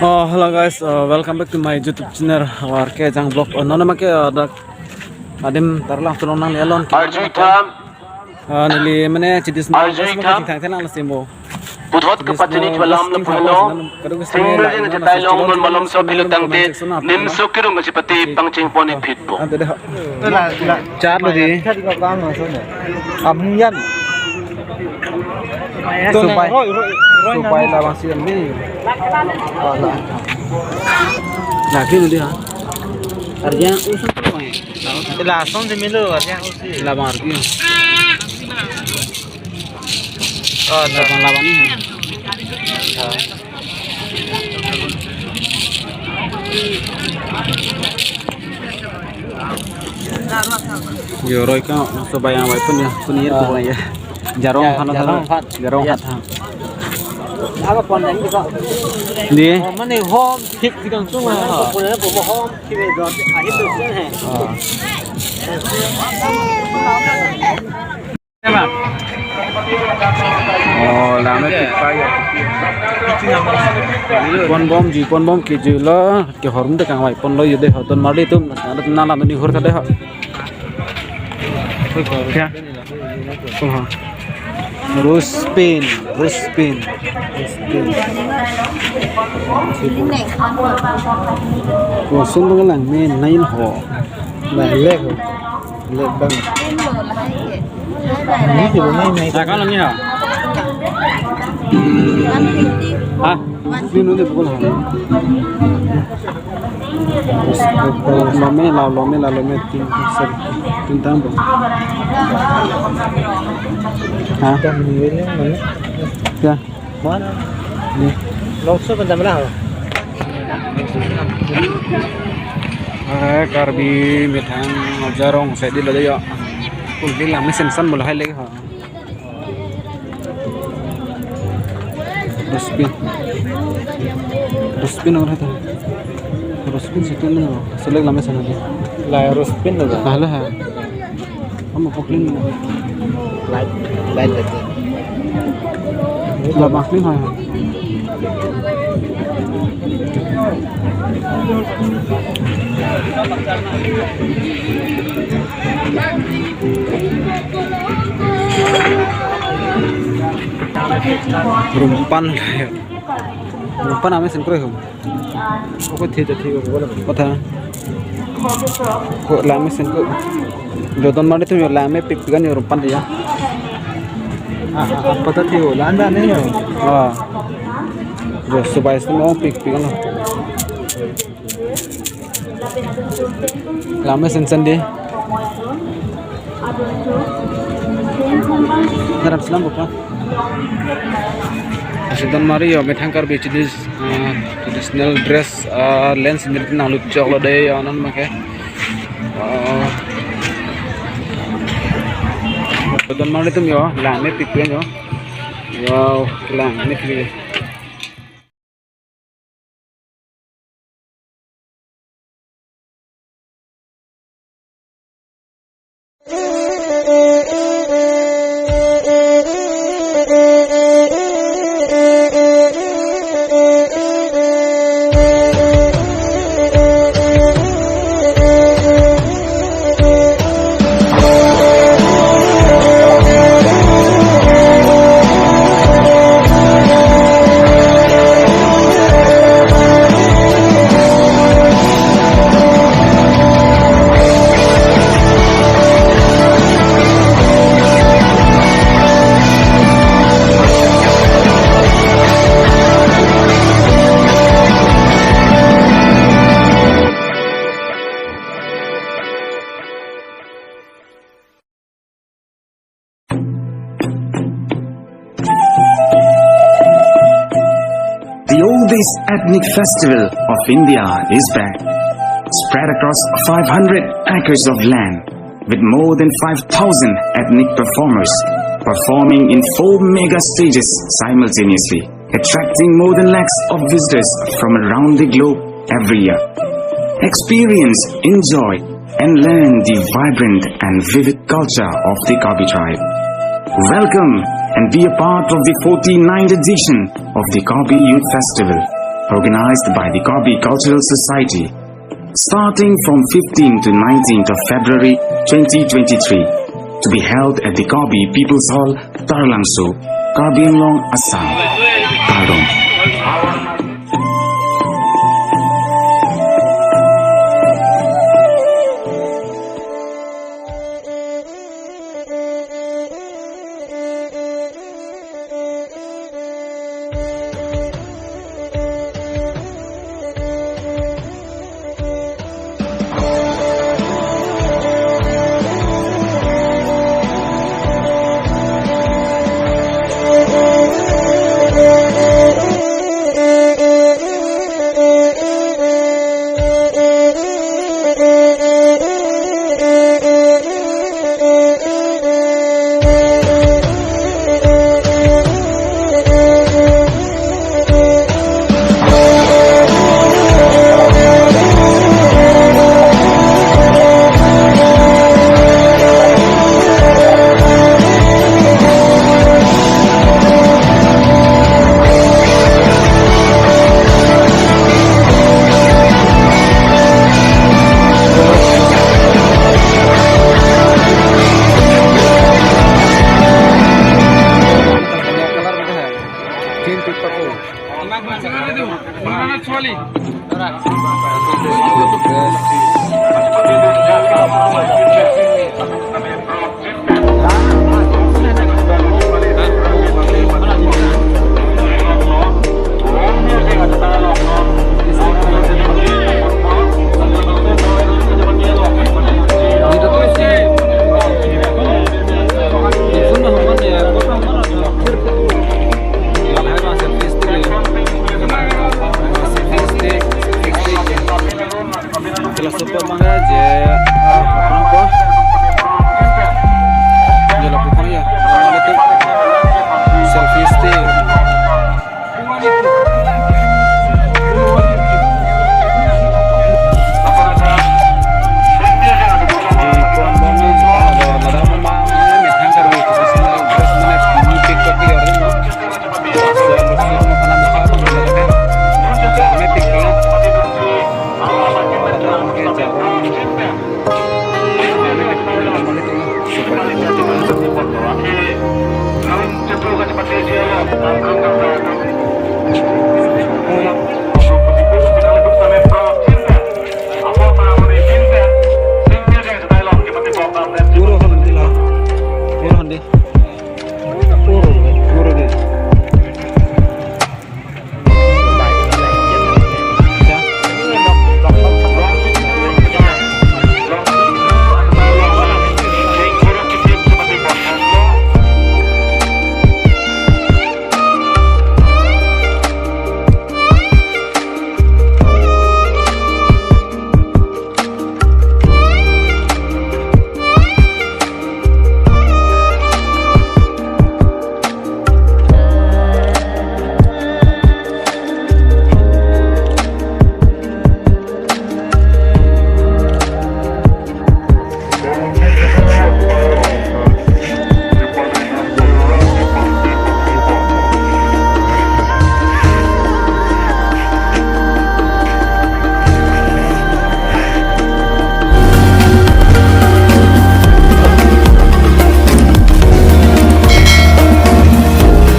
Oh, hello guys, welcome back to my YouTube channel. Warke jang vlog. Nona make ada adim tarlang tunon nang lelon. Arjun Tham, Nili mana cidis nang Arjun bos mo Tham. kacing thang thang lang simo. Puthot ka patini walam na puno. Single din na tayo ngon malam so pilutang te. Nim so kirong si pati pang ching poni pitpo. Ante dah. Char lo di. Amyan. Supaya lah masih ni. Lagi ni dia. Arjang usung tu mai. Langsung di milu arjang usi. Labang argi. Oh, Labang ni. Yo roi ka supaya mai pun ya punir ko ya. Jarong jarong Apa pon đánh được không? Đi. Mà này hôm thịt thì càng sung mà. Pon nó bộ hôm khi về rồi hết được chứ hả? Em ạ. Làm cái phải pon bom ki ju lo ki horum te kang wai pon lo yude ho ton mari tum na la ni hor ka de ho. Kya? Ruspin. Cô xuống đó là men nain ho. Lại lek băng. Ini juga main. Sao có làm như hả? Hả? Đi nữa thì cũng là. Lo me tin tang bo. Hả? Kita menilai mana? Kya? Mana? Ni. Langsung kan dah lah. Karbi mithang jarong sẽ đi là đây ạ. Cùng đi làm mấy sen săn một là hai lấy hả? Ruspin orang itu. Ruspin situ ni lah. Selek lama sana dia. Lại Ruspin rồi. Lah lah. Kamu poklin mana? Lại được. Lah poklin hả? Rumpan ame sen koi hum. Có thịt thì có là Kotha. Ko lame sen ko. Jodan mari tu lame pikan yo rumpan dia. pata thì ở lan ra đấy rồi. Jo supaya semua pikan lo. Lame sen dia. Dalam Islam bukan. Jodan mari yo methang kar beach this traditional dress lens ni na lu chok lo dei anan make. Jodan mari tum yo lame pikan yo. Wow, lame pikan. The oldest ethnic festival of India is back, spread across 500 acres of land, with more than 5,000 ethnic performers performing in 4 mega stages simultaneously, attracting more than lakhs of visitors from around the globe every year. Experience, enjoy, and learn the vibrant and vivid culture of the Kabi tribe. Welcome and be a part of the 49th edition of the Kabi Youth Festival, organized by the Kabi Cultural Society, starting from 15th to 19th of February 2023, to be held at the Kabi People's Hall, Tarlangsu, Kabi Anglong, Assam. Pardon. Ang